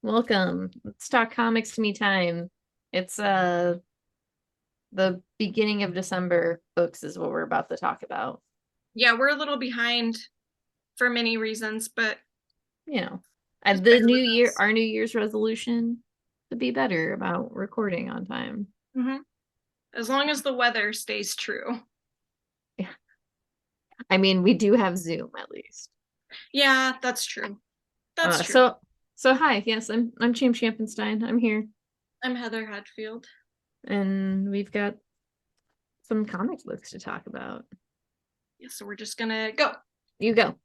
Welcome. Let's talk comics to me time. It's the beginning of December books is what we're about to talk about. Yeah, we're a little behind for many reasons, but You know, just the bear new with year, us. our New Year's resolution to be better about recording on time. hmm As long as the weather stays true. Yeah. I mean, we do have Zoom at least. Yeah, that's true. That's Uh, true. so so hi, yes, I'm James Champenstein. I'm here, I'm Heather Hadfield. and we've got some comic books to talk about. Yeah, so we're just gonna go. You go.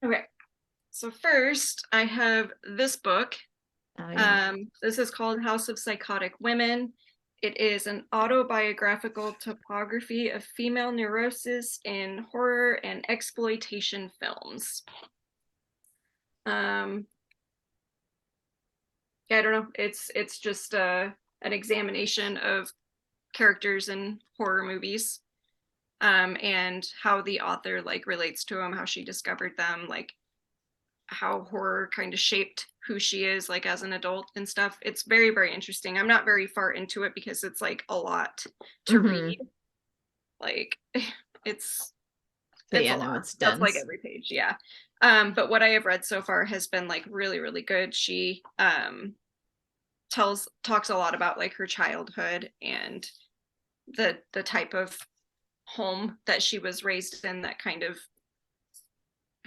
Okay. So first, I have this book. Oh yeah. This is called House of Psychotic Women. It is an autobiographical topography of female neurosis in horror and exploitation films. Um, yeah, I don't know. It's just an examination of characters in horror movies, and how the author like relates to them, how she discovered them, like how horror kind of shaped who she is like as an adult and stuff. It's very very interesting. I'm not very far into it because it's like a lot to Mm-hmm. read. Like it's So it's a yeah, lot. no, it's That's like dense. every page, yeah. But what I have read so far has been like really really good. She talks a lot about like her childhood and the type of home that she was raised in that kind of,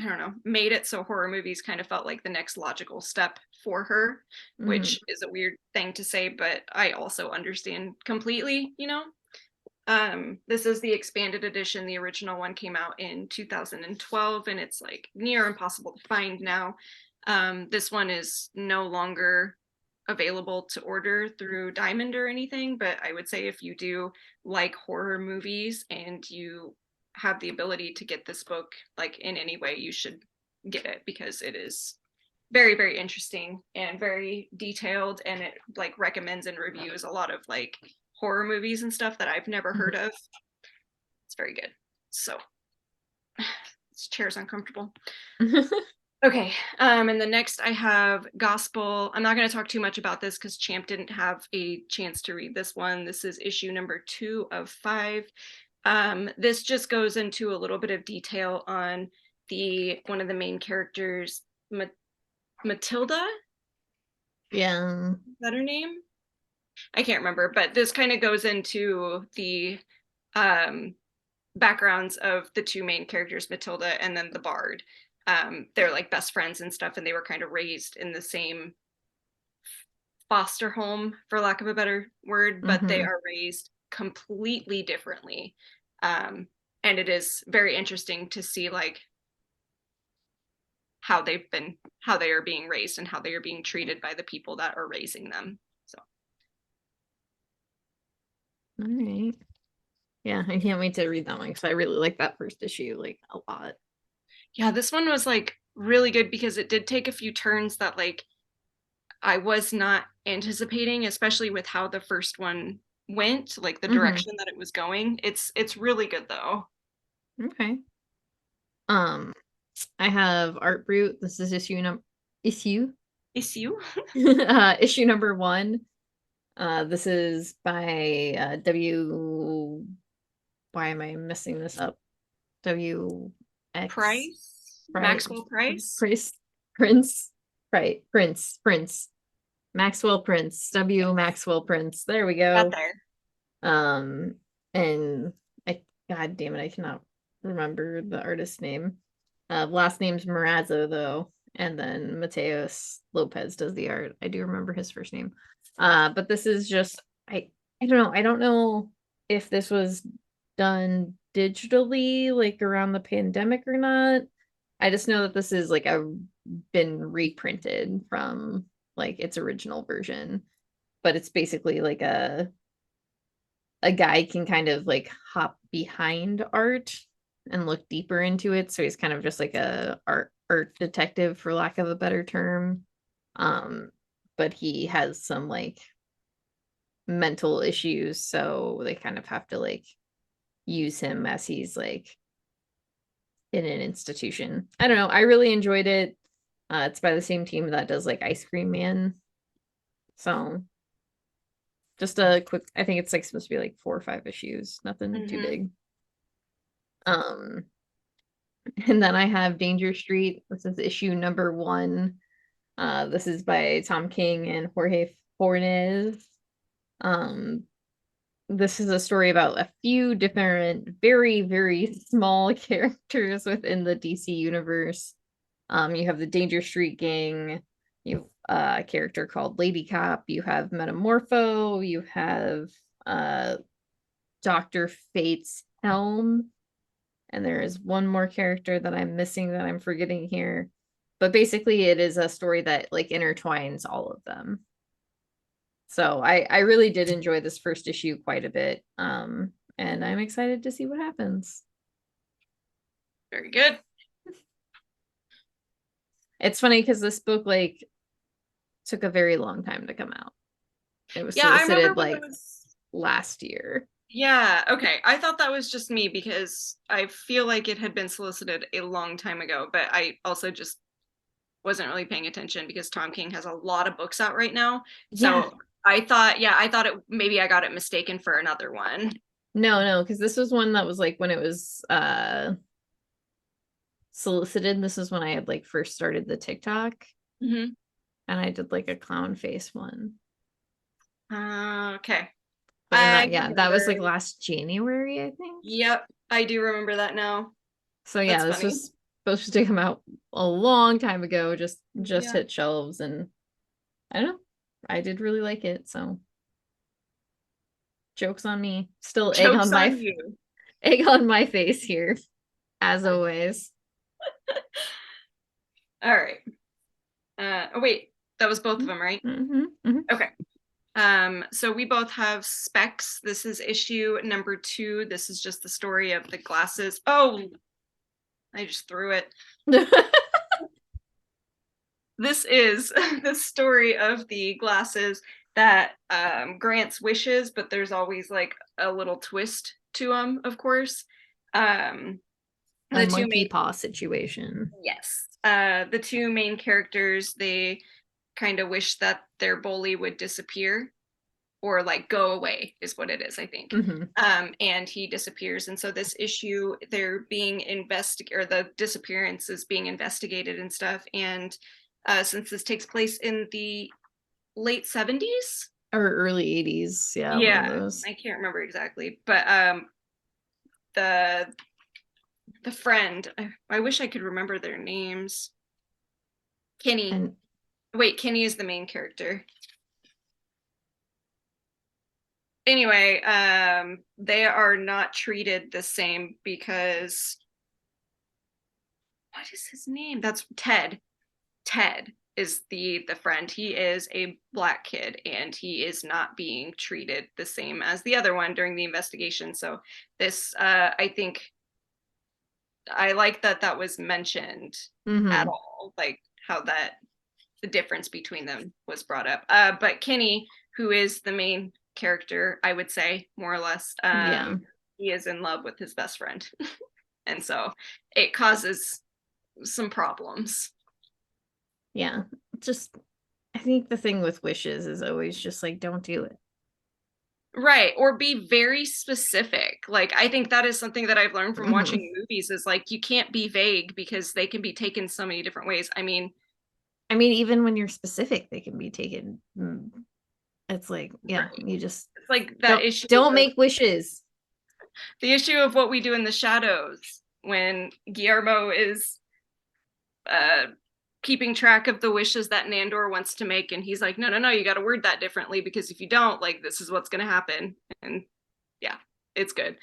I don't know, made it so horror movies kind of felt like the next logical step for her, Mm-hmm. which is a weird thing to say, but I also understand completely. This is the expanded edition. The original one came out in 2012 and it's like near impossible to find now. This one is no longer available to order through Diamond or anything, but I would say if you do like horror movies and you have the ability to get this book like in any way, you should get it because it is very very interesting and very detailed, and it like recommends and reviews a lot of like horror movies and stuff that I've never heard of. It's very good. So this chair's uncomfortable. Okay. And the next I have Gospel. I'm not going to talk too much about this because Champ didn't have a chance to read this one. This is issue number 2 of 5. This just goes into a little bit of detail on the one of the main characters, Matilda. Yeah. Is that her name? I can't remember, but this kind of goes into the um, backgrounds of the two main characters, Matilda and then the Bard. They're like best friends and stuff, and they were kind of raised in the same foster home, for lack of a better word, but they Mm-hmm. are raised completely differently. Um, and it is very interesting to see like how they are being raised and how they are being treated by the people that are raising them. So All right. Yeah, I can't wait to read that one because I really like that first issue like a lot. yeah, this one was like really good because it did take a few turns that like I was not anticipating, especially with how the first one went, like the Mm-hmm. direction that it was going. It's really good though. Okay. Um, I have Art Brute. This is issue Issue. issue number 1. This is by W. Why am I messing this up? W X Price, right Maxwell Price. Prince Prince right Prince Maxwell Prince W Maxwell Prince. There we Got go. there. Um, and I, God damn it, I cannot remember the artist's name. Last name's Marazzo though, and then Mateos Lopez does the art. I do remember his first name. But this is just I don't know. I don't know if this was done digitally like around the pandemic or not. I just know that this is like a been reprinted from like its original version, but it's basically like a guy can kind of like hop behind art and look deeper into it. So he's kind of just like a art detective for lack of a better term. Um, but he has some like mental issues, so they kind of have to like use him as he's like in an institution. I don't know. I really enjoyed it. It's by the same team that does like Ice Cream Man. So just a quick, I think it's like supposed to be like 4 or 5 issues, nothing too Hmm. big. Um, and then I have Danger Street. This is issue number 1. This is by Tom King and Jorge Fornes. Um, this is a story about a few different, very, very small characters within the DC universe. You have the Danger Street gang. You have a character called Lady Cop. You have Metamorpho. You have uh Dr. Fate's Helm. And there is one more character that I'm missing that I'm forgetting here. But basically it is a story that like intertwines all of them. So I really did enjoy this first issue quite a bit. And I'm excited to see what happens. Very good. It's funny because this book like took a very long time to come out. It was Yeah, I remember solicited when it like was. last year. Yeah, okay. I thought that was just me because I feel like it had been solicited a long time ago, but I also just wasn't really paying attention because Tom King has a lot of books out right now. Yeah. So I thought, yeah, I thought it maybe I got it mistaken for another one. No, no, because this was one that was like when it was solicited. This is when I had like first started the TikTok Hmm. and I did like a clown face one. Okay. But and I that yeah, that was remember. like last January, I think. Yep, I do remember that now. So yeah, That's this funny. was supposed to come out a long time ago, just Yeah. hit shelves and I don't know. I did really like it, so jokes on me. Still Joke's on you. egg on my face here, as always. All right. Oh wait, that was both of them, right? Mm-hmm, mm-hmm. Okay. So we both have specs. This is issue number 2. This is just the story of the glasses. Oh, I just threw it. This is the story of the glasses that grants wishes, but there's always like a little twist to them, of course. Um, A the two monkey main, paw situation. yes, the two main characters, they kind of wish that their bully would disappear or like go away is what it is, I think. Mm-hmm. And he disappears, and so this issue they're being investigated, or the disappearance is being investigated and stuff. And since this takes place in the late 70s, Or early 80s. Yeah, one of yeah, those. I can't remember exactly, but the the friend, I wish I could remember their names. Kenny, And wait, Kenny is the main character. Anyway, they are not treated the same because what is his name? That's Ted. Ted is the friend. He is a black kid and he is not being treated the same as the other one during the investigation. So this I think I like that that was mentioned at mm-hmm. all, like how that the difference between them was brought up. But Kenny, who is the main character, I would say more or less, Yeah. he is in love with his best friend, and so it causes some problems. Yeah. Just I think the thing with wishes is always just like don't do it. Right, or be very specific. Like I think that is something that I've learned from Mm-hmm. watching movies is like you can't be vague because they can be taken so many different ways. I mean, I mean, even when you're specific, they can be taken. It's like, yeah, right. you just It's like that don't issue don't of make wishes. the issue of what we do in the shadows when Guillermo is uh keeping track of the wishes that Nandor wants to make, and he's like, no, no, no, you got to word that differently because if you don't, like, this is what's going to happen. And yeah, it's good.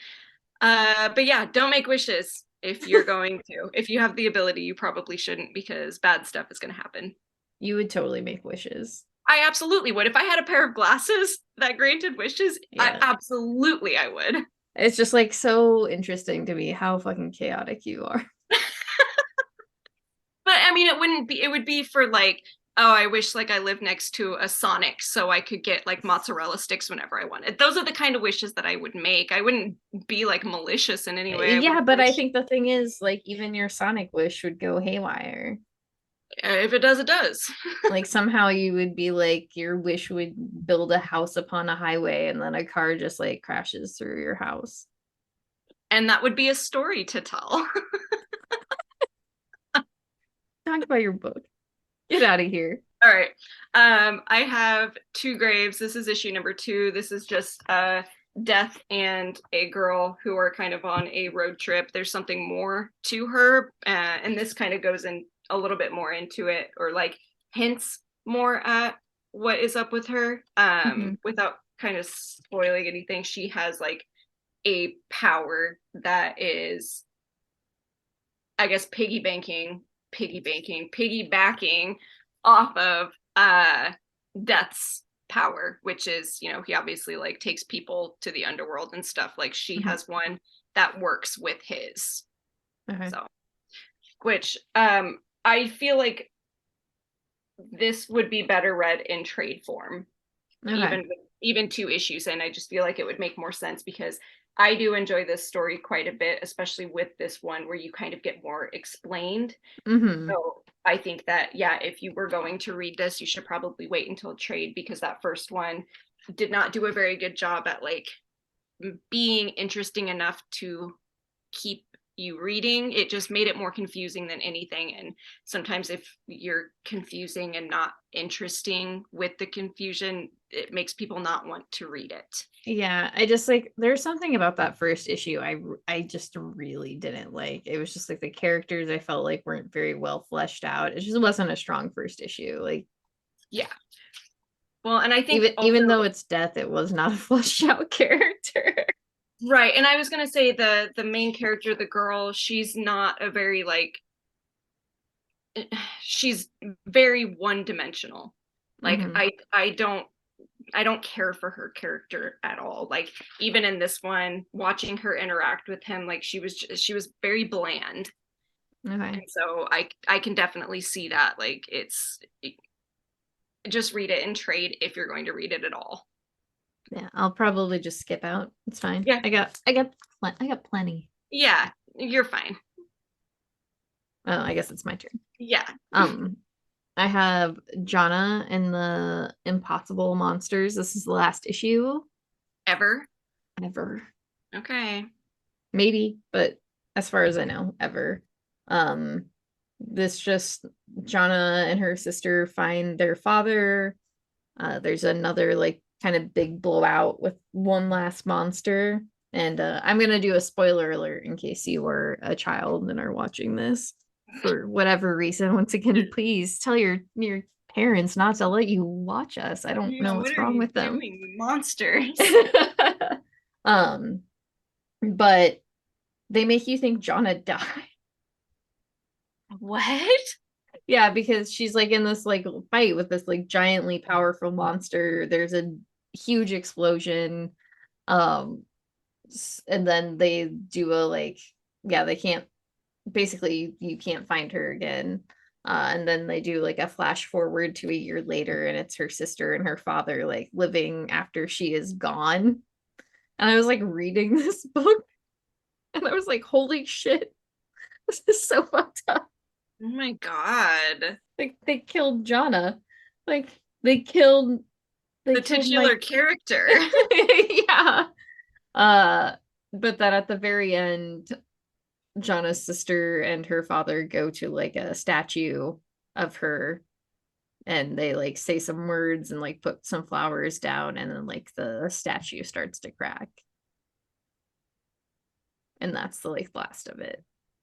But yeah, don't make wishes if you're going to. If you have the ability, you probably shouldn't because bad stuff is going to happen. You would totally make wishes. I absolutely would. If I had a pair of glasses that granted wishes, Yeah. I would. It's just like so interesting to me how fucking chaotic you are. But I mean, it wouldn't be. It would be for like, oh, I wish like I lived next to a Sonic so I could get like mozzarella sticks whenever I wanted. Those are the kind of wishes that I would make. I wouldn't be like malicious in any way. I Yeah, wouldn't but I wish. think the thing is, like, even your Sonic wish would go haywire. If it does, it does. Like somehow you would be like your wish would build a house upon a highway and then a car just like crashes through your house. And that would be a story to tell. Talk about your book. Get out of here. All right. I have two graves. This is issue number 2. This is just Death and a girl who are kind of on a road trip. There's something more to her, and this kind of goes in a little bit more into it, or like hints more at what is up with her. Mhm. Without kind of spoiling anything, she has like a power that is, I guess, piggybacking off of Death's power, which is, he obviously like takes people to the underworld and stuff. Like she Mhm. has one that works with his. Okay. So, which I feel like this would be better read in trade form, Okay. even 2 issues in. I just feel like it would make more sense because I do enjoy this story quite a bit, especially with this one where you kind of get more explained. Mm-hmm. So I think that, yeah, if you were going to read this, you should probably wait until trade, because that first one did not do a very good job at like being interesting enough to keep you reading. It just made it more confusing than anything. And sometimes if you're confusing and not interesting with the confusion, it makes people not want to read it. Yeah, I just like there's something about that first issue I just really didn't like. It was just like the characters I felt like weren't very well fleshed out. It just wasn't a strong first issue. Like Yeah. Well, and I think even also, though it's death, it was not a fleshed out character. right, and I was gonna say the main character, the girl, she's not a very like, she's very one dimensional. Like Hmm. I don't care for her character at all. Like even in this one, watching her interact with him, like she was very bland. Okay. And so I can definitely see that. Like just read it in trade if you're going to read it at all. Yeah, I'll probably just skip out. It's fine. Yeah. I got plenty. Yeah, you're fine. Oh, I guess it's my turn. Yeah. Um, I have Jonna and the Impossible Monsters. This is the last issue Ever. ever. Okay. Maybe, but as far as I know, ever. Um, this just Jonna and her sister find their father. There's another like kind of big blowout with one last monster. And I'm gonna do a spoiler alert in case you were a child and are watching this for whatever reason. Once again, please tell your parents not to let you watch us. I don't Yeah, know what what's are wrong you with them. doing, monsters? um, but they make you think Jonna died. What? Yeah, because she's like in this like fight with this like giantly powerful monster. There's a huge explosion. Um, and then they do a like, yeah, they can't basically you can't find her again. And then they do like a flash forward to a year later, and it's her sister and her father like living after she is gone. And I was like reading this book, and I was like, holy shit, this is so fucked up. Oh my God. Like they killed Jonna. Like they killed they The killed titular my character. yeah. Uh but then at the very end, Jonna's sister and her father go to like a statue of her, and they like say some words and like put some flowers down, and then like the statue starts to crack. And that's the like last of it.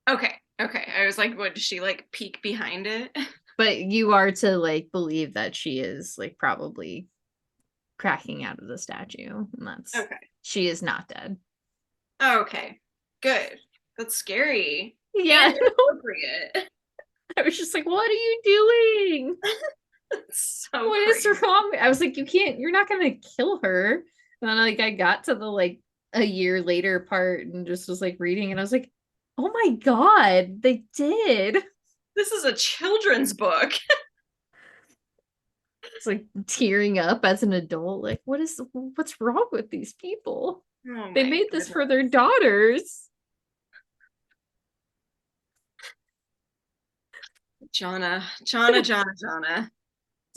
Okay. Okay. I was like, what, does she like peek behind it? But you are to like believe that she is like probably cracking out of the statue, and that's Okay. she is not dead. Okay. Good. That's scary Yeah. and inappropriate. I was just like, what are you doing? So What is crazy. wrong? I was like, you're not gonna kill her. And then like I got to the like a year later part and just was like reading, and I was like, oh my god, they did. This is a children's book. It's like tearing up as an adult. Like, what's wrong with these people? Oh They my made this for their goodness. daughters. Jonna. So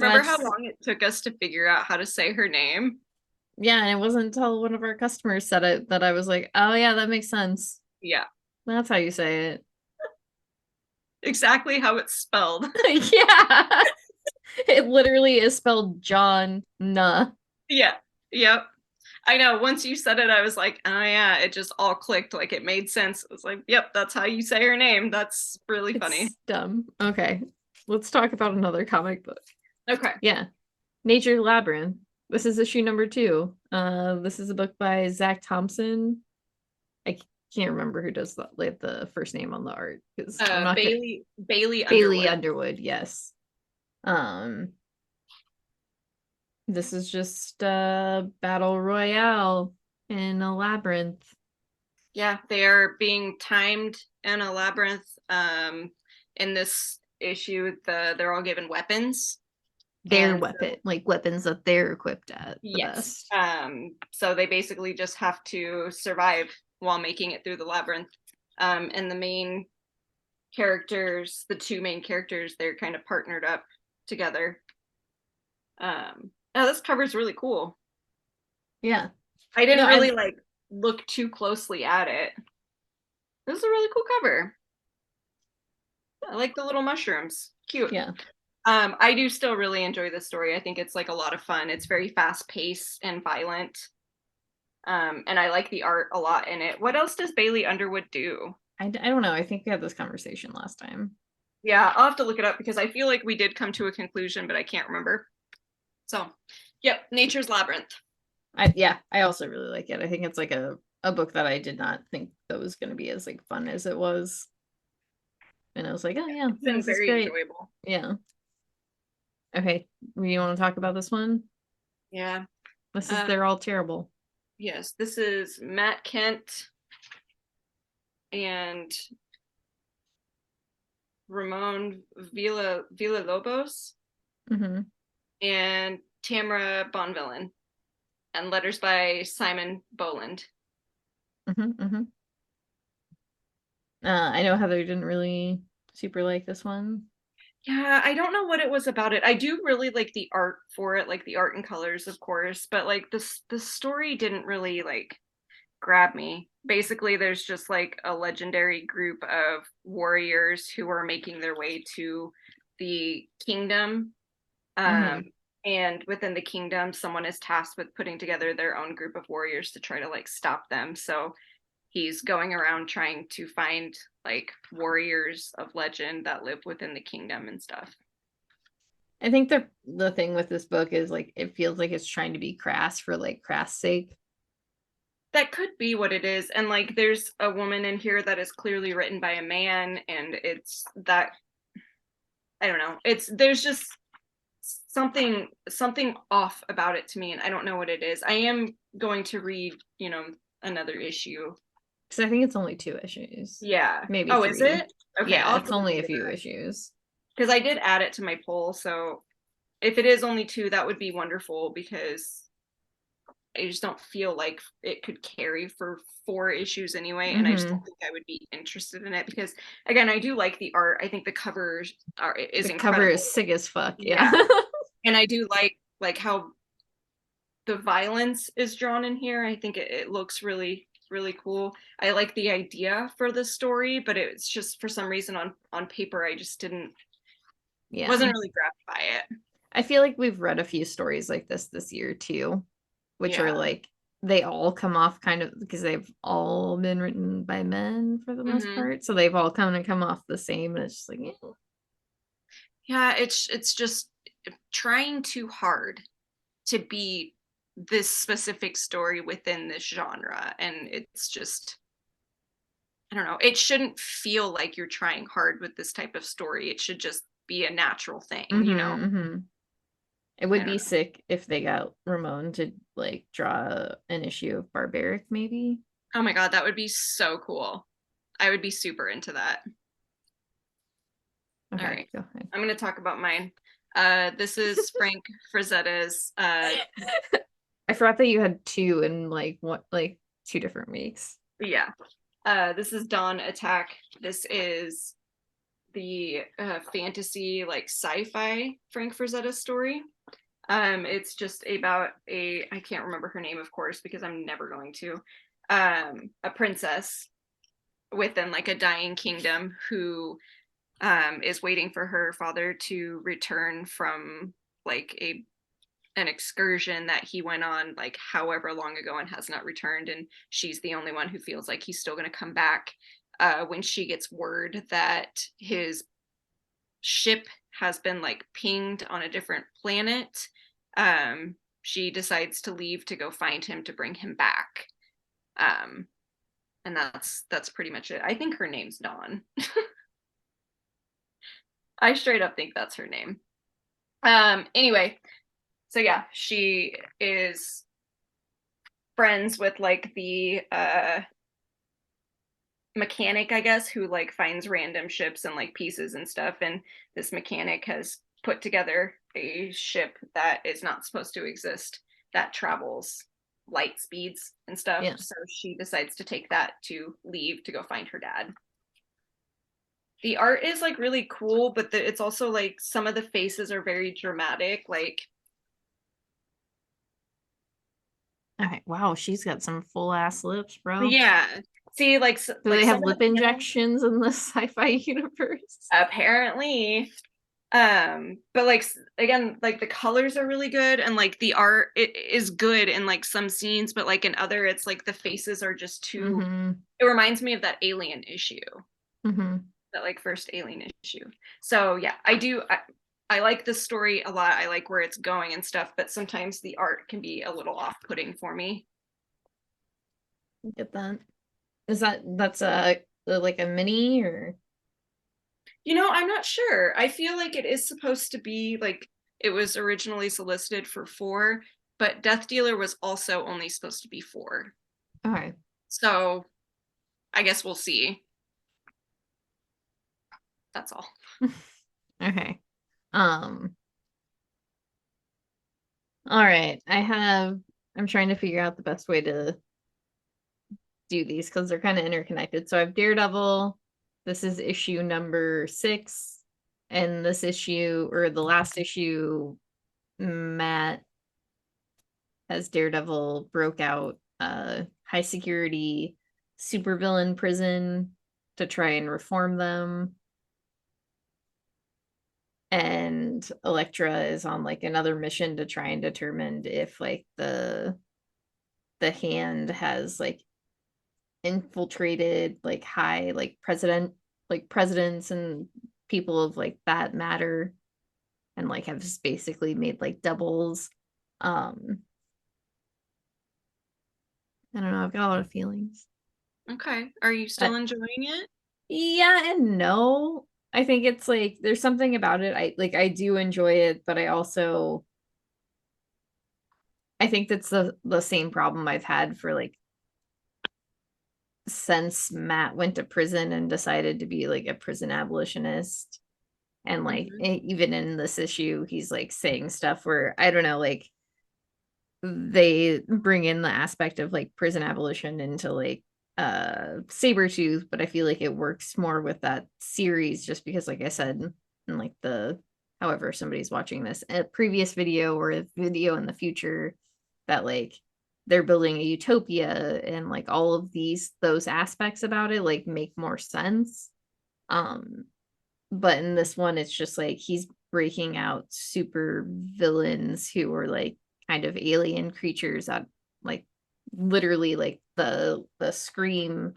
Remember how that's long it took us to figure out how to say her name? yeah, and it wasn't until one of our customers said it that I was like, oh yeah, that makes sense. Yeah, That's how you say it. exactly how it's spelled. Yeah. It literally is spelled John Nah. Yeah, yep. I know. Once you said it, I was like, oh yeah, it just all clicked. Like it made sense. It was like, yep, that's how you say her name. That's really funny. It's dumb. Okay. Let's talk about another comic book. Okay. Yeah. Nature Labyrinth. This is issue number 2. This is a book by Zach Thompson. I can't remember who does the first name on the art because I'm not good. Bailey Bailey Underwood. Underwood, yes. Um, this is just battle royale in a labyrinth. Yeah, they are being timed in a labyrinth. In this issue, they're all given weapons, Their and weapon, like weapons that they're equipped at the yes, best. so they basically just have to survive while making it through the labyrinth. And the main characters, the two main characters, they're kind of partnered up together. Oh, this cover's really cool. Yeah. I No, didn't really I like look too closely at it. This is a really cool cover. I like the little mushrooms. Cute. yeah. I do still really enjoy this story. I think it's like a lot of fun. It's very fast paced and violent. And I like the art a lot in it. What else does Bailey Underwood do? I don't know. I think we had this conversation last time. Yeah, I'll have to look it up because I feel like we did come to a conclusion, but I can't remember. So, yep, Nature's Labyrinth. I also really like it. I think it's like a book that I did not think that was going to be as like fun as it was. And I was like, oh yeah, It's been this is very great. enjoyable. Yeah. Okay. You want to talk about this one? Yeah. This is Um, They're All Terrible. yes, this is Matt Kent and Ramon Villalobos Mm-hmm. and Tamara Bonvillain, and letters by Simon Boland. Mm-hmm. Mm-hmm. I know Heather didn't really super like this one. Yeah, I don't know what it was about it. I do really like the art for it, like the art and colors, of course, but like this the story didn't really like grab me. Basically, there's just like a legendary group of warriors who are making their way to the kingdom. Um, Mm-hmm. and within the kingdom, someone is tasked with putting together their own group of warriors to try to like stop them. So he's going around trying to find like warriors of legend that live within the kingdom and stuff. I think the thing with this book is like it feels like it's trying to be crass for like crass sake. That could be what it is. And like there's a woman in here that is clearly written by a man, and it's that I don't know. It's there's just something off about it to me, and I don't know what it is. I am going to read, another issue. Because I think it's only 2 issues, Yeah. maybe Oh, is 3. it? Okay, Yeah, I'll have it's to look only a into few that. issues. Because I did add it to my poll, so if it is only two, that would be wonderful because I just don't feel like it could carry for 4 issues anyway, and I just Mm-hmm. don't think I would be interested in it because again, I do like the art. I think the cover is The cover incredible. is sick as fuck. Yeah. Yeah. And I do like how the violence is drawn in here. I think it looks really really cool. I like the idea for the story, but it's just for some reason on paper I just didn't Yeah. wasn't really grabbed by it. I feel like we've read a few stories like this year too, which are Yeah. like they all come off kind of because they've all been written by men for the most Hmm. part. So they've all kind of come off the same. And it's just like, Yeah, it's just trying too hard to be this specific story within this genre, and it's just I don't know. It shouldn't feel like you're trying hard with this type of story. It should just be a natural thing, you know? mm-hmm. It I would don't be know. sick if they got Ramon to like draw an issue of Barbaric, maybe. Oh my god, that would be so cool. I would be super into that. All Okay, right. go ahead. I'm going to talk about mine. This is Frank Frazetta's I forgot that you had two in like what like 2 different weeks. yeah. This is Dawn Attack. This is the fantasy, like sci-fi Frank Frazetta story. It's just about I can't remember her name, of course, because I'm never going to, a princess within like a dying kingdom who is waiting for her father to return from like an excursion that he went on like however long ago and has not returned, and she's the only one who feels like he's still going to come back. When she gets word that his ship has been like pinged on a different planet, she decides to leave to go find him to bring him back. um and that's pretty much it. I think her name's Dawn. I straight up think that's her name. Anyway, so yeah, she is friends with like the mechanic, I guess, who like finds random ships and like pieces and stuff. And this mechanic has put together a ship that is not supposed to exist, that travels light speeds and stuff. Yeah. So she decides to take that to leave to go find her dad. The art is like really cool, but it's also like some of the faces are very dramatic. Like, Okay. Wow, she's got some full ass lips, bro. yeah, see, Do like they some have of the lip panels, injections in the sci-fi universe? apparently. But like again, like the colors are really good, and like the art it is good in like some scenes, but like in other, it's like the faces are just too. Mm-hmm. It reminds me of that Alien issue, Mm-hmm. that like first Alien issue. So yeah, I like the story a lot. I like where it's going and stuff, but sometimes the art can be a little off-putting for me. Get that. Is that's a like a mini or I'm not sure. I feel like it is supposed to be like it was originally solicited for 4, but Death Dealer was also only supposed to be 4. okay. So I guess we'll see. That's all. Okay. Um, all right. I'm trying to figure out the best way to do these because they're kind of interconnected. So I have Daredevil. This is issue number 6. And this issue, or the last issue, Matt as Daredevil broke out high security supervillain prison to try and reform them. And Elektra is on like another mission to try and determine if like the hand has like infiltrated like high like presidents and people of like that matter, and like have just basically made like doubles. um I don't know, I've got a lot of feelings. Okay. Are you still enjoying it? Yeah and no. I think it's like there's something about it. I do enjoy it, but I think that's the same problem I've had for like since Matt went to prison and decided to be like a prison abolitionist. And like Mm-hmm. even in this issue, he's like saying stuff where I don't know, like they bring in the aspect of like prison abolition into like Sabretooth, but I feel like it works more with that series just because like I said in like the however somebody's watching this a previous video or a video in the future that like they're building a utopia and like all of those aspects about it like make more sense. um but in this one it's just like he's breaking out super villains who are like kind of alien creatures that like literally like the scream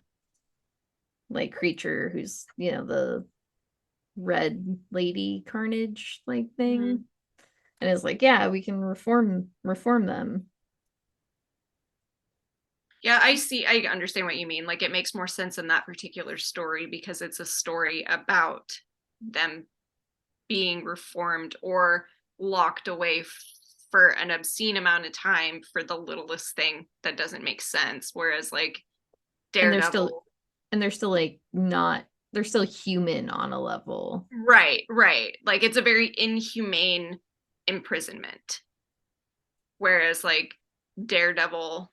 like creature who's the red lady carnage like Mm-hmm. thing, and it's like yeah we can reform them. Yeah, I see. I understand what you mean. Like, it makes more sense in that particular story because it's a story about them being reformed or locked away for an obscene amount of time for the littlest thing that doesn't make sense. Whereas, like, and they're still Daredevil. and they're still like not they're still human on a level. Right, right. Like, it's a very inhumane imprisonment. Whereas, like, Daredevil,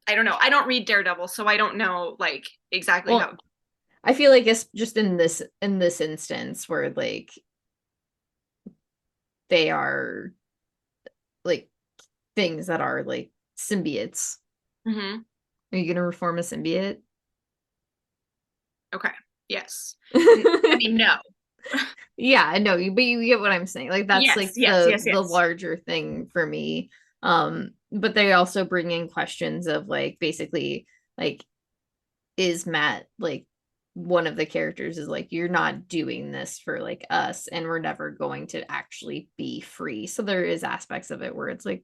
I don't know. I don't read Daredevil, so I don't know, like, exactly Well, how. I feel like it's just in this instance where like they are like things that are like symbiotes. Hmm. Are you gonna reform a symbiote? Okay. Yes. I mean, no. Yeah, I know, but you get what I'm saying. Like that's Yes, like yes, yes, the yes. larger thing for me. But they also bring in questions of like basically like is Matt like one of the characters is like you're not doing this for like us and we're never going to actually be free. So there is aspects of it where it's like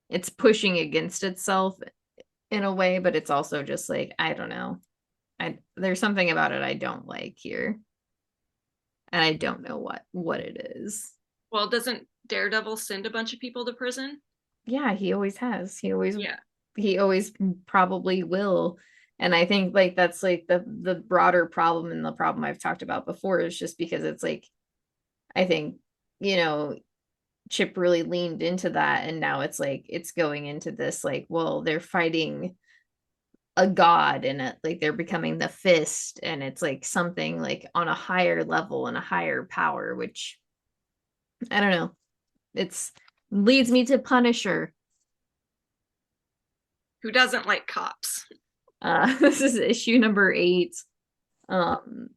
it's pushing against itself in a way, but it's also just like I don't know. I there's something about it I don't like here, and I don't know what it is. Well, doesn't Daredevil send a bunch of people to prison? Yeah, he always has. Yeah. He always probably will. And I think like that's like the broader problem and the problem I've talked about before is just because it's like I think, you know, Chip really leaned into that and now it's like it's going into this like, well, they're fighting a god and it like they're becoming the fist and it's like something like on a higher level and a higher power, which I don't know. It's leads me to Punisher. Who doesn't like cops? This is issue number 8. Um,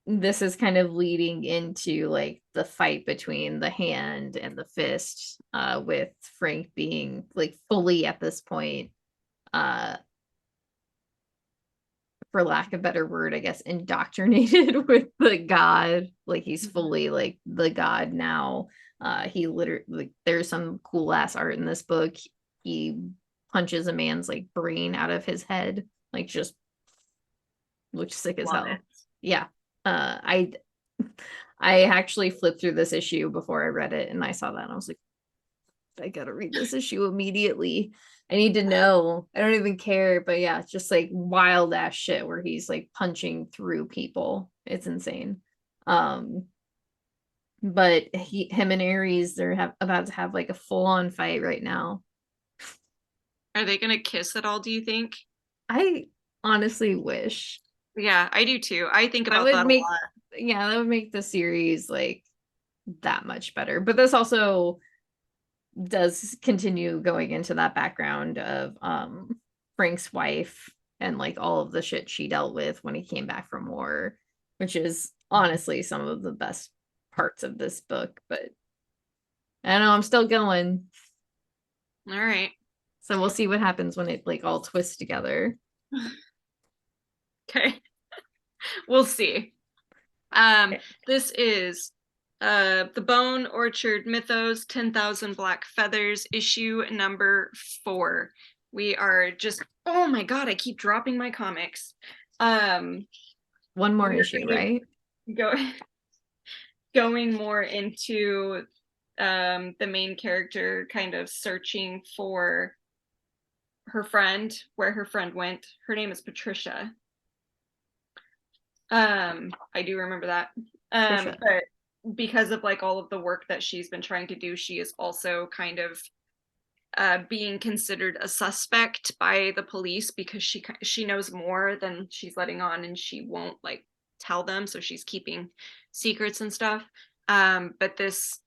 this is kind of leading into like the fight between the hand and the fist, with Frank being like fully at this point, uh, for lack of a better word, I guess, indoctrinated with the god. Like he's Mhm. fully like the god now. He literally like, there's some cool ass art in this book. He punches a man's like brain out of his head, like just looks sick as Love it. hell. Yeah. I I actually flipped through this issue before I read it and I saw that and I was like, I gotta read this issue immediately. I need to know. I don't even care, but yeah, it's just like wild ass shit where he's like punching through people. It's insane. Um, but him and Ares, they're about to have like a full on fight right now. Are they gonna kiss at all, do you think? I honestly wish Yeah, I do too. I think that about would that a make, lot. yeah, that would make the series like that much better. But this also does continue going into that background of Frank's wife and like all of the shit she dealt with when he came back from war, which is honestly some of the best parts of this book. But I don't know, I'm still going. All right. So we'll see what happens when it like all twists together. Okay. We'll see. Um, Okay. this is The Bone Orchard Mythos 10,000 Black Feathers, issue number 4. We are just, oh my God, I keep dropping my comics. Um, One more we're issue, going right? to go going more into the main character kind of searching for her friend, where her friend went. Her name is Patricia. I do remember that. Trisha. But because of like all of the work that she's been trying to do, she is also kind of being considered a suspect by the police because she knows more than she's letting on, and she won't like tell them, so she's keeping secrets and stuff. But this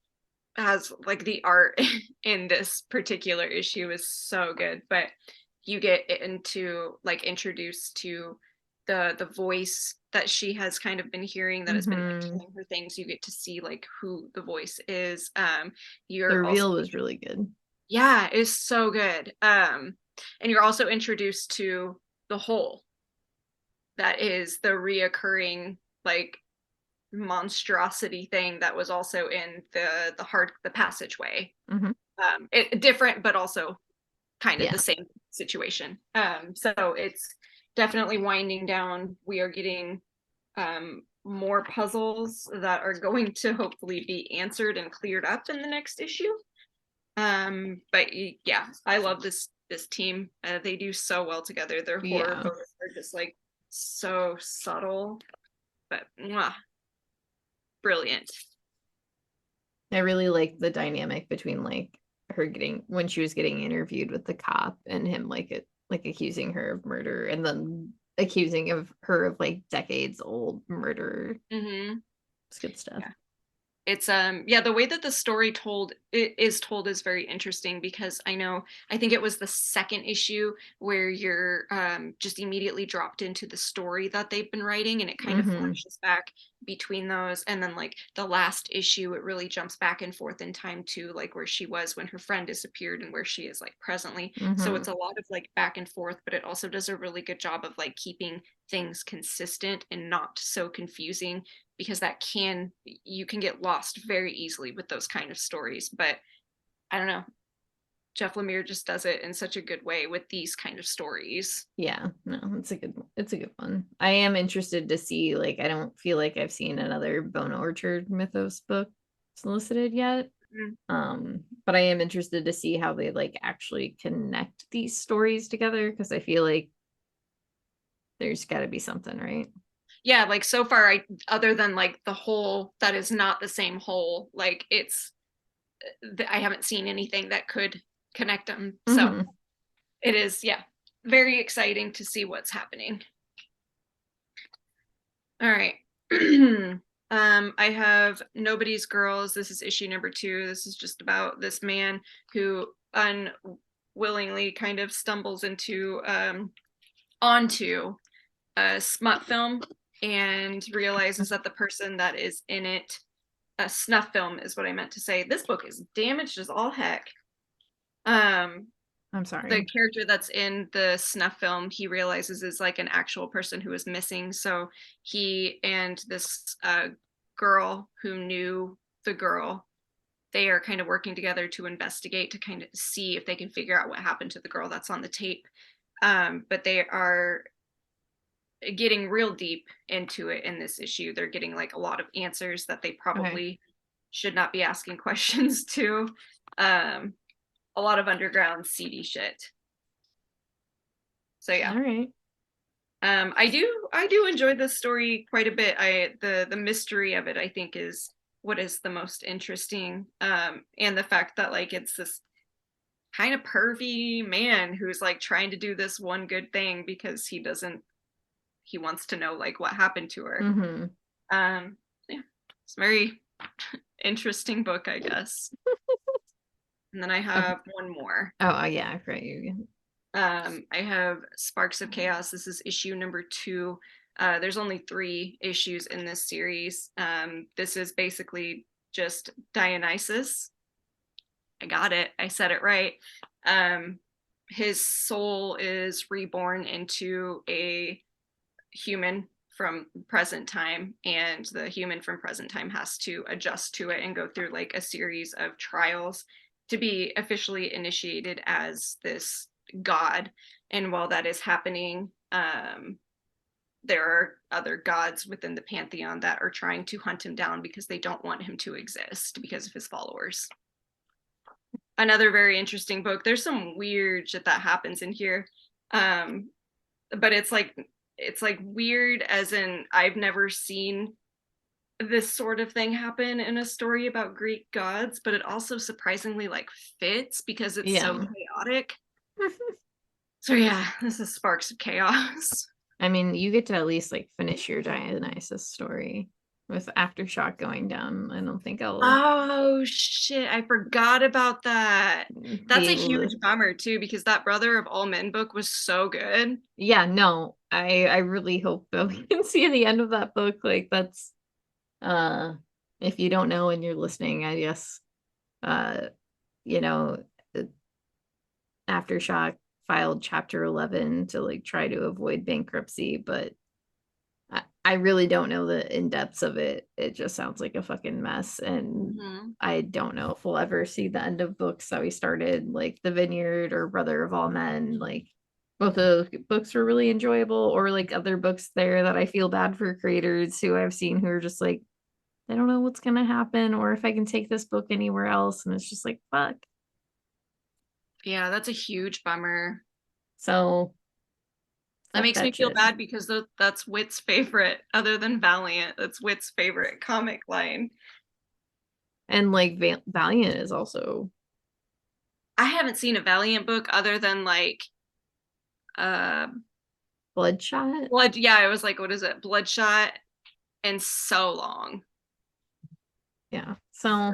has like the art in this particular issue is so good, but you get into like introduced to the voice that she has kind of been hearing that has been like Mm-hmm. telling her things. You get to see like who the voice is. The You're also, reveal was really good. yeah, it's so good. And you're also introduced to the Hole, that is the reoccurring like monstrosity thing that was also in the passageway. Mm-hmm. Different but also kind of the Yeah. same situation. So it's definitely winding down. We are getting more puzzles that are going to hopefully be answered and cleared up in the next issue. But yeah, I love this team. They do so well together. Their horror Yeah. books are just like so subtle, but mwah, brilliant. I really like the dynamic between like her getting when she was getting interviewed with the cop and him like it like accusing her of murder and then accusing of her of like decades old murder. Mm-hmm. It's good stuff. It's yeah, the way that the story told it is told is very interesting because I think it was the second issue where you're just immediately dropped into the story that they've been writing, and it kind of Mm-hmm. flashes back between those, and then like the last issue it really jumps back and forth in time to like where she was when her friend disappeared and where she is like presently. So Mm-hmm. it's a lot of like back and forth, but it also does a really good job of like keeping things consistent and not so confusing, because you can get lost very easily with those kind of stories. But I don't know, Jeff Lemire just does it in such a good way with these kind of stories. Yeah, no, it's a good one. I am interested to see, like, I don't feel like I've seen another Bone Orchard Mythos book solicited yet. Mm. But I am interested to see how they like actually connect these stories together because I feel like there's got to be something, right? Yeah, like so far, I other than like the whole that is not the same whole, like I haven't seen anything that could connect them. So Mm-hmm. it is, yeah, very exciting to see what's happening. All right. I have Nobody's Girls. This is issue number 2. This is just about this man who unwillingly kind of stumbles onto a smut film and realizes that the person that is in it, a snuff film is what I meant to say. This book is damaged as all heck. Um, I'm the sorry. character that's in the snuff film he realizes is like an actual person who is missing, so he and this girl who knew the girl, they are kind of working together to investigate to kind of see if they can figure out what happened to the girl that's on the tape. But they are getting real deep into it in this issue. They're getting like a lot of answers that they Okay. probably should not be asking questions to. um a lot of underground seedy shit. So yeah. All right. I do enjoy this story quite a bit. The mystery of it I think is what is the most interesting. And the fact that like it's this kind of pervy man who's like trying to do this one good thing because he wants to know like what happened to her. Mm-hmm. Yeah, it's a very interesting book, I guess. And then I Okay. have one more. Oh, yeah, right. You I have Sparks of Chaos. This is issue number 2. There's only 3 issues in this series. This is basically just Dionysus. I got it. I said it right. Um, his soul is reborn into a human from present time, and the human from present time has to adjust to it and go through like a series of trials to be officially initiated as this god. And while that is happening, there are other gods within the pantheon that are trying to hunt him down because they don't want him to exist because of his followers. Another very interesting book. There's some weird shit that happens in here. um but it's like weird as in I've never seen this sort of thing happen in a story about Greek gods, but it also surprisingly like fits because it's so yeah. chaotic. So yeah, this is Sparks of Chaos. I mean, you get to at least like finish your Dionysus story with Aftershock going down. I don't think I'll Oh shit, I forgot about that. be That's a able to. huge bummer too, because that Brother of All Men book was so good. Yeah, no, I really hope that we can see the end of that book. Like that's uh if you don't know and you're listening, I guess uh you know uh, Aftershock filed chapter 11 to like try to avoid bankruptcy, but I really don't know the in depths of it. It just sounds like a fucking mess. And Mm-hmm. I don't know if we'll ever see the end of books that we started, like The Vineyard or Brother of All Men. Like both of the books were really enjoyable, or like other books there that I feel bad for creators who I've seen who are just like, I don't know what's gonna happen or if I can take this book anywhere else. And it's just like, fuck. Yeah, that's a huge bummer. So That fuck makes me that feel shit. bad because that's Wit's favorite, other than Valiant. That's Wit's favorite comic line. And like Valiant is also I haven't seen a Valiant book other than like uh Bloodshot. Yeah, it was like, what is it? Bloodshot and so long. Yeah. So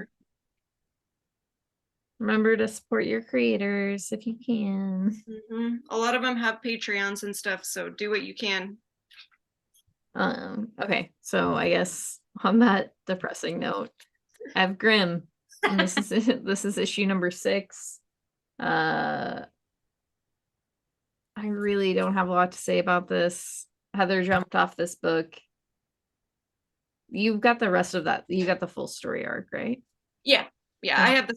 remember to support your creators if you can. A lot of them have Patreons and stuff, so do what you can. Okay, so I guess on that depressing note, I have Grimm, and this is this is issue number 6. Uh, I really don't have a lot to say about this. Heather jumped off this book. You've got the rest of that. You got the full story arc, right? Yeah. Yeah, I Okay. have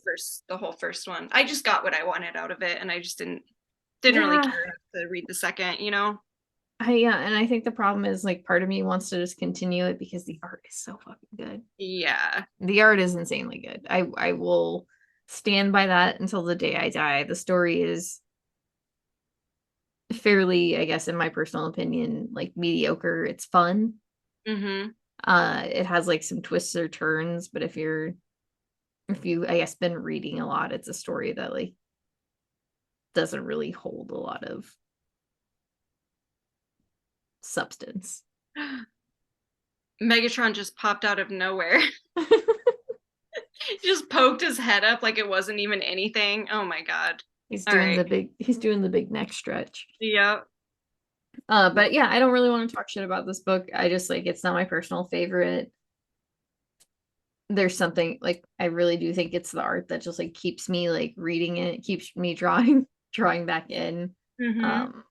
the whole first one. I just got what I wanted out of it, and I just didn't really Yeah, care enough to read the second, you know? yeah, and I think the problem is like part of me wants to just continue it because the art is so fucking good. Yeah. The art is insanely good. I will stand by that until the day I die. The story is fairly, I guess, in my personal opinion, like mediocre. It's fun. Mm-hmm. It has like some twists or turns, but if you I guess been reading a lot, it's a story that like doesn't really hold a lot of substance. Megatron just popped out of nowhere. He just poked his head up like it wasn't even anything. Oh my god. All right. He's doing the big neck stretch. Yeah. But yeah, I don't really want to talk shit about this book. I just like it's not my personal favorite. There's something like I really do think it's the art that just like keeps me like reading it, keeps me drawing back in. Mm-hmm. Um,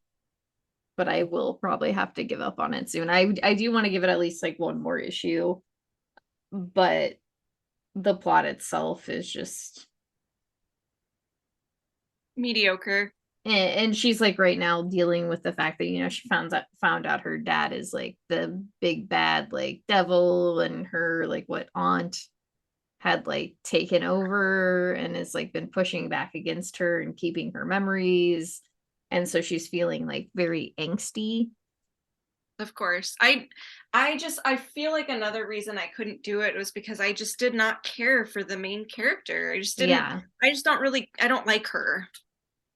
but I will probably have to give up on it soon. I do want to give it at least like one more issue, but the plot itself is just Mediocre. and she's like right now dealing with the fact that she found out her dad is like the big bad like devil, and her like what aunt had like taken over and has like been pushing back against her and keeping her memories, and so she's feeling like very angsty. Of course. I feel like another reason I couldn't do it was because I just did not care for the main character. Yeah, I just don't really I don't like her.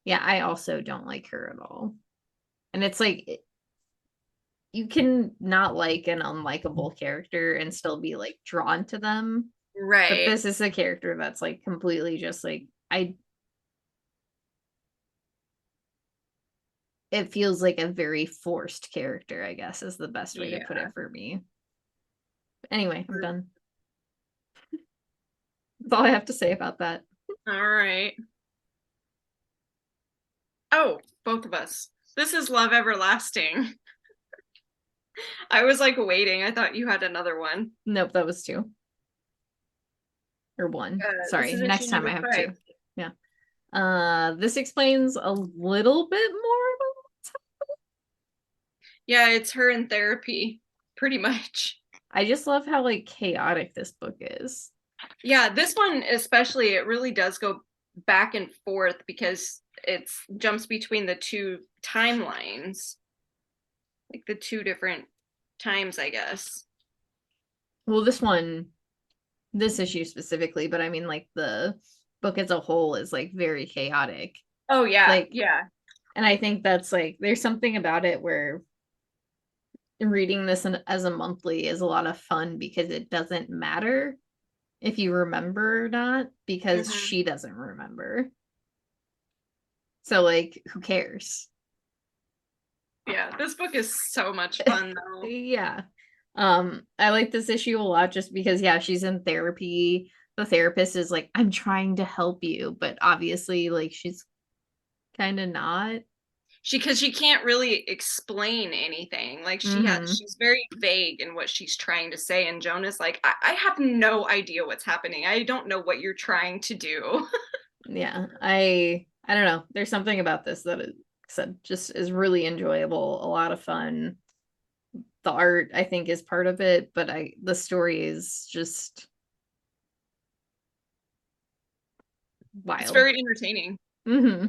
yeah, I also don't like her at all, and it's like you can not like an unlikable character and still be like drawn to them, but Right. this is a character that's like completely just like I it feels like a very forced character, I guess is the best way to put Yeah. it for me. Anyway, I'm done. That's all I have to say about that. All right. Oh, both of us. This is Love Everlasting. I was like waiting. I thought you had another one. Nope, that was 2 or 1. This Sorry, is issue next time I number have 2. 5. Yeah. This explains a little bit more about Yeah, it's her in therapy, pretty much. I just love how like chaotic this book is. Yeah, this one especially, it really does go back and forth because it's jumps between the two timelines, like the two different times, I guess. Well, this issue specifically, but I mean like the book as a whole is like very chaotic. Oh yeah, Like, yeah. and I think that's like there's something about it where reading this as a monthly is a lot of fun because it doesn't matter if you remember or not because Hmm. she doesn't remember. So like who cares? Yeah, this book is so much fun though. Yeah. I like this issue a lot just because yeah, she's in therapy. The therapist is like, I'm trying to help you, but obviously like she's kind of not. Because she can't really explain anything. Like Mm-hmm. she's very vague in what she's trying to say, and Jonah's like, I have no idea what's happening. I don't know what you're trying to do. Yeah. I don't know. There's something about this that is said just is really enjoyable, a lot of fun. The art I think is part of it, but I the story is just It's wild. very entertaining. Mm-hmm.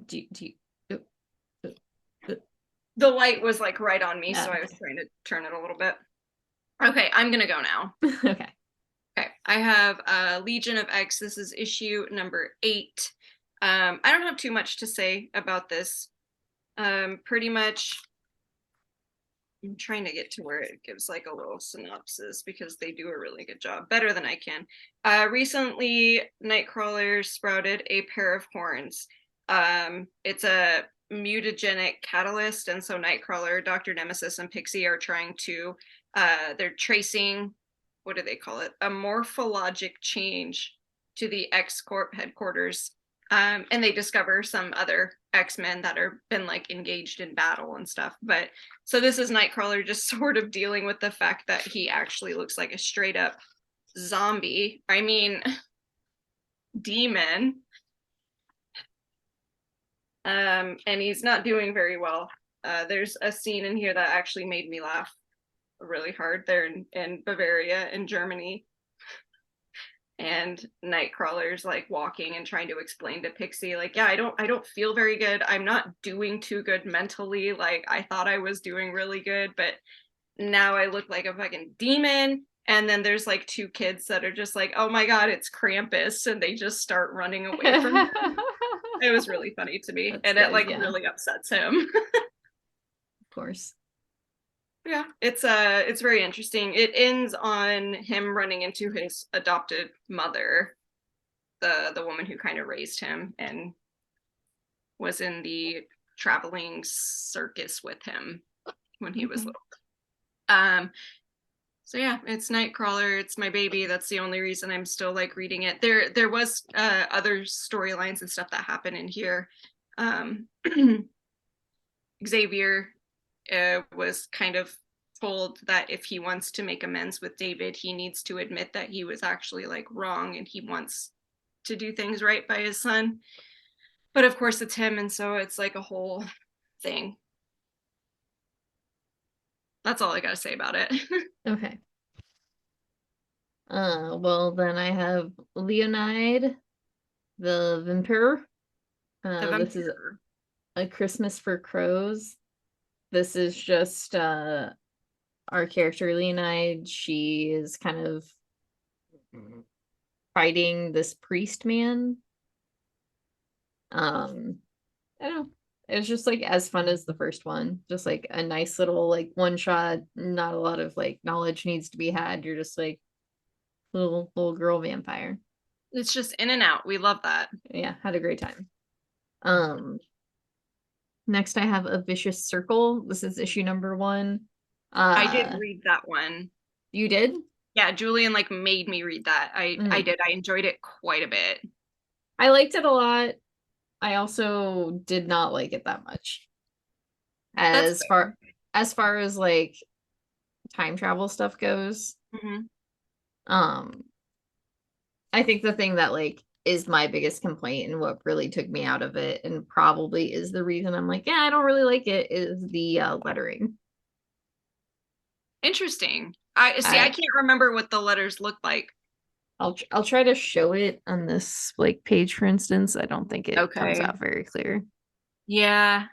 Do you, uh, uh, uh, The light was like right on me, so I was okay. trying to turn it a little bit. Okay, I'm gonna go now. Okay. Okay, I have Legion of X. This is issue number 8. I don't have too much to say about this. Pretty much, I'm trying to get to where it gives like a little synopsis because they do a really good job, better than I can. Recently, Nightcrawler sprouted a pair of horns. It's a mutagenic catalyst, and so Nightcrawler, Dr. Nemesis, and Pixie are trying to, they're tracing, what do they call it? A morphologic change to the X Corp headquarters. And they discover some other X-Men that are been like engaged in battle and stuff. But so this is Nightcrawler just sort of dealing with the fact that he actually looks like a straight up zombie. I mean, demon. And he's not doing very well. There's a scene in here that actually made me laugh really hard. They're in Bavaria in Germany, and Nightcrawler's like walking and trying to explain to Pixie, like, yeah, I don't feel very good. I'm not doing too good mentally. Like, I thought I was doing really good, but now I look like a fucking demon. And then there's like two kids that are just like, oh my god, it's Krampus, and they just start running away from him. Of It was really funny to me, and it good, like yeah, of really upsets him. course. Yeah, it's very interesting. It ends on him running into his adopted mother, the woman who kind of raised him and was in the traveling circus with him when he was Okay. little. Um, so yeah, it's Nightcrawler. It's my baby. That's the only reason I'm still like reading it. There was other storylines and stuff that happen in here. Um, Xavier was kind of told that if he wants to make amends with David, he needs to admit that he was actually like wrong and he wants to do things right by his son. But of course, it's him, and so it's like a whole thing. That's all I gotta say about it. Okay. Well then I have Leonide, the Vampire. The This is vampire. A Christmas for Crows. This is just our character Leonide. She is kind of fighting this priest man. I don't know. It was just like as fun as the first one. Just like a nice little like one shot, not a lot of like knowledge needs to be had. You're just like little girl vampire. It's just in and out. We love that. Yeah, had a great time. Um Next I have A Vicious Circle. This is issue number 1. I did Uh read that one. you did? Yeah, Julian like made me read that. I Mm. did. I enjoyed it quite a bit. I liked it a lot. I also did not like it that much. That's As fair. far as like time travel stuff goes, Mm-hmm. um I think the thing that like is my biggest complaint and what really took me out of it and probably is the reason I'm like, yeah, I don't really like it is the lettering. Interesting. I see. I I can't remember what the letters look like. I'll try to show it on this like page for instance. I don't think it comes Okay. out very clear. Yeah.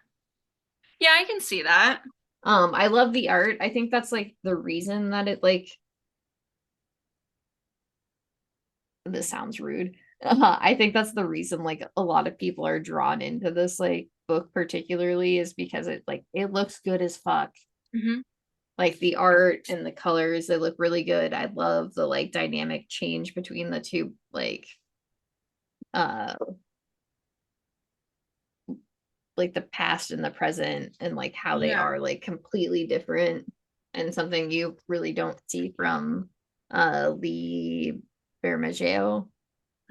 Yeah, I can see that. I love the art. I think that's like the reason that it like this sounds rude. I think that's the reason like a lot of people are drawn into this like book particularly is because it like it looks good as fuck. Mm-hmm. Like the art and the colors, they look really good. I love the like dynamic change between the two uh like the past and the present and like how they Yeah. are like completely different and something you really don't see from Lee Bermejeo.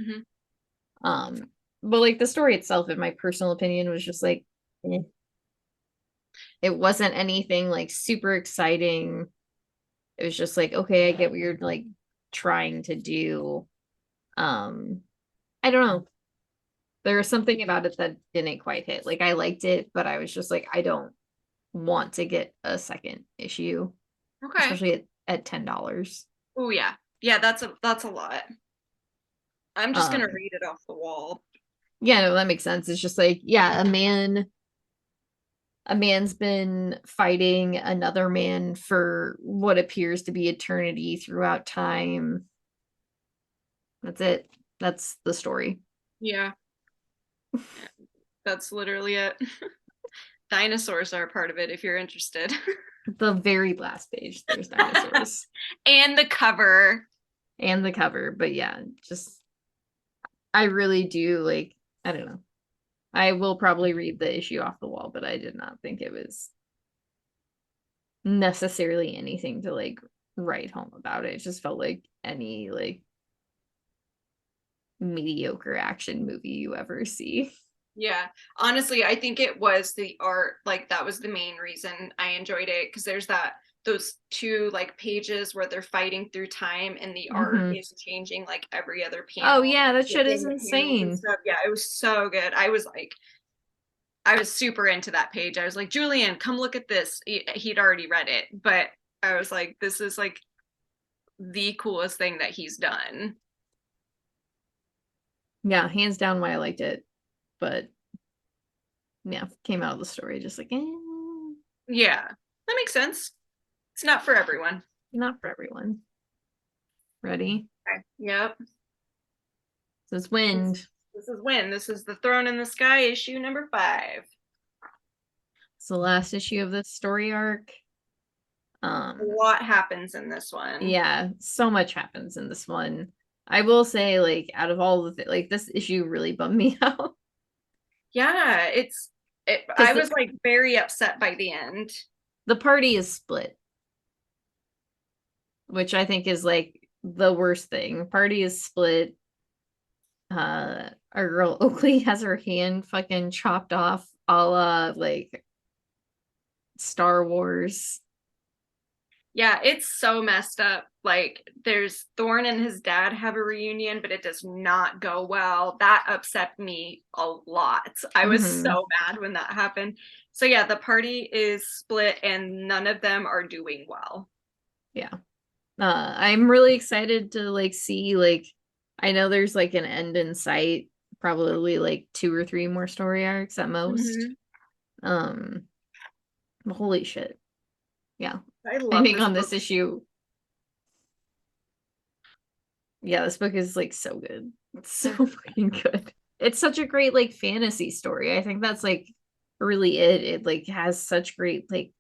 Mm-hmm. Um, but like the story itself, in my personal opinion, was just like eh. It wasn't anything like super exciting. It was just like, okay, I get what you're like trying to do. Um, I don't know. There was something about it that didn't quite hit. Like I liked it, but I was just like, I don't want to get a second issue, Okay. especially at $10. Oh yeah. Yeah, that's a lot. I'm just gonna Um, read it off the wall. yeah, no, that makes sense. It's just like, yeah, a man's been fighting another man for what appears to be eternity throughout time. That's it. That's the story. Yeah. That's literally it. Dinosaurs are a part of it if you're interested. The very last page, there's dinosaurs And the cover. and the cover. But yeah, just I really do like, I don't know. I will probably read the issue off the wall, but I did not think it was necessarily anything to like write home about. It just felt like any like mediocre action movie you ever see. Yeah, honestly, I think it was the art. Like that was the main reason I enjoyed it because there's those two like pages where they're fighting through time and the art Mm-hmm. is changing like every other Oh panel yeah, that shit is within the panels and insane. stuff. Yeah, it was so good. I was super into that page. I was like, Julian, come look at this. He'd already read it, but I was like, this is like the coolest thing that he's done. Yeah, hands down why I liked it. But yeah, came out of the story just like, Yeah, that makes sense. It's not for everyone. not for everyone. Ready? Okay. Yep. This is This, Wind. this is when. This is the Throne in the Sky issue number 5. It's the last issue of this story arc. A Um, lot happens in this one. yeah, so much happens in this one. I will say, like, out of all like this issue really bummed me out Yeah, because I was like very upset by the end. the party is split, which I think is like the worst thing. Party is split. Our girl Oakley has her hand fucking chopped off, a la like Star Wars. Yeah, it's so messed up. Like there's Thorn and his dad have a reunion, but it does not go well. That upset me a lot. I was Hmm. so mad when that happened. So yeah, the party is split and none of them are doing well. Yeah. I'm really excited to like see like I know there's like an end in sight, probably like 2 or 3 more story arcs at most. Mm-hmm. Um, holy shit. Yeah. I I love think this on book. this issue, yeah, this book is like so good. It's so fucking good. It's such a great like fantasy story. I think that's like really it. It like has such great like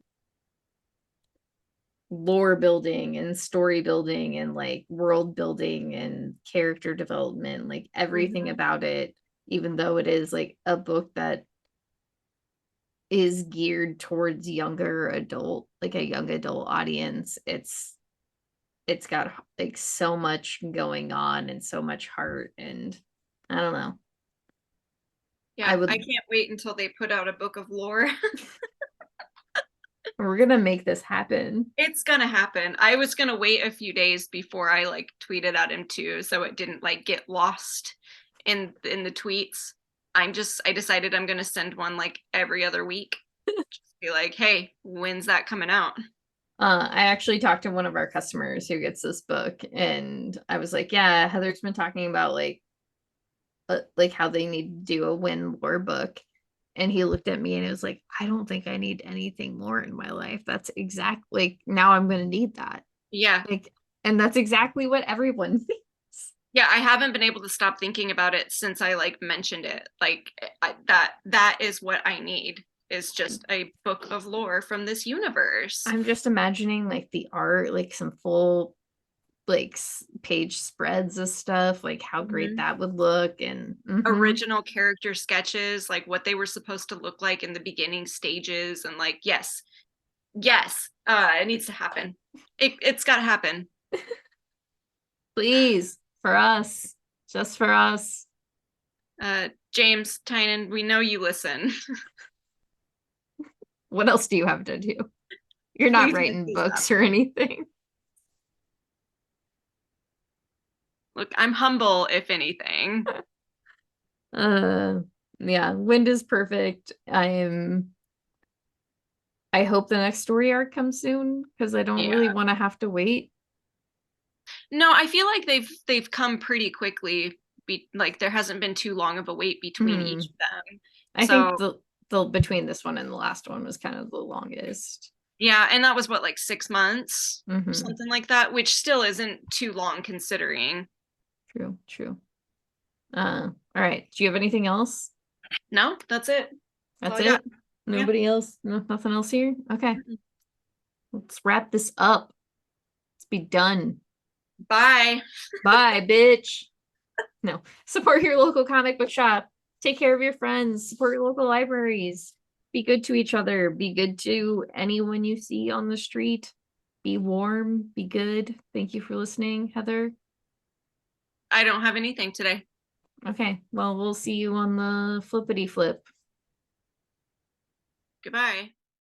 lore building and story building and like world building and character development, like everything Mm-hmm. about it, even though it is like a book that is geared towards younger adult, like a young adult audience. It's got like so much going on and so much heart, and I don't know. I Yeah, I would can't wait until they put out a book of lore. We're gonna make this happen. It's gonna happen. I was gonna wait a few days before I like tweeted at him too, so it didn't like get lost in the tweets. I decided I'm gonna send one like every other week. Just be like, hey, when's that coming out? I actually talked to one of our customers who gets this book, and I was like, "Yeah, Heather's been talking about like how they need to do a Win lore book." And he looked at me and it was like, "I don't think I need anything more in my life. That's exact like now I'm gonna need that." Yeah. Like, and that's exactly what everyone needs. Yeah, I haven't been able to stop thinking about it since I like mentioned it. Like that is what I need is just a book of lore from this universe. I'm just imagining like the art, like some full like page spreads of stuff, like how great Mhm. that would look. And Original character sketches, like what they were supposed to look like in the beginning stages, and like yes, yes, it needs to happen. It's got to happen. please, for us, just for us. James Tynan, we know you listen. What else do you have to do? You're not Please make writing this books or happen. anything. Look, I'm humble, if anything. Uh, yeah, Wind is perfect. I hope the next story arc comes soon because I don't really Yeah. want to have to wait. No, I feel like they've come pretty quickly. Like there hasn't been too long of a wait between Hmm. each of them. I think So the between this one and the last one was kind of the longest. yeah, and that was what like 6 months, Hmm. something like that, which still isn't too long considering. True, true. All right. Do you have anything else? No, that's it. That's all That's I got. it? Yeah. Nobody else? No, nothing else here? Okay. Mm-mm. Let's wrap this up. Let's be done. Bye. Bye, bitch. No. Support your local comic book shop. Take care of your friends. Support your local libraries. Be good to each other. Be good to anyone you see on the street. Be warm. Be good. Thank you for listening, Heather. I don't have anything today. Okay. Well, we'll see you on the flippity flip. Goodbye.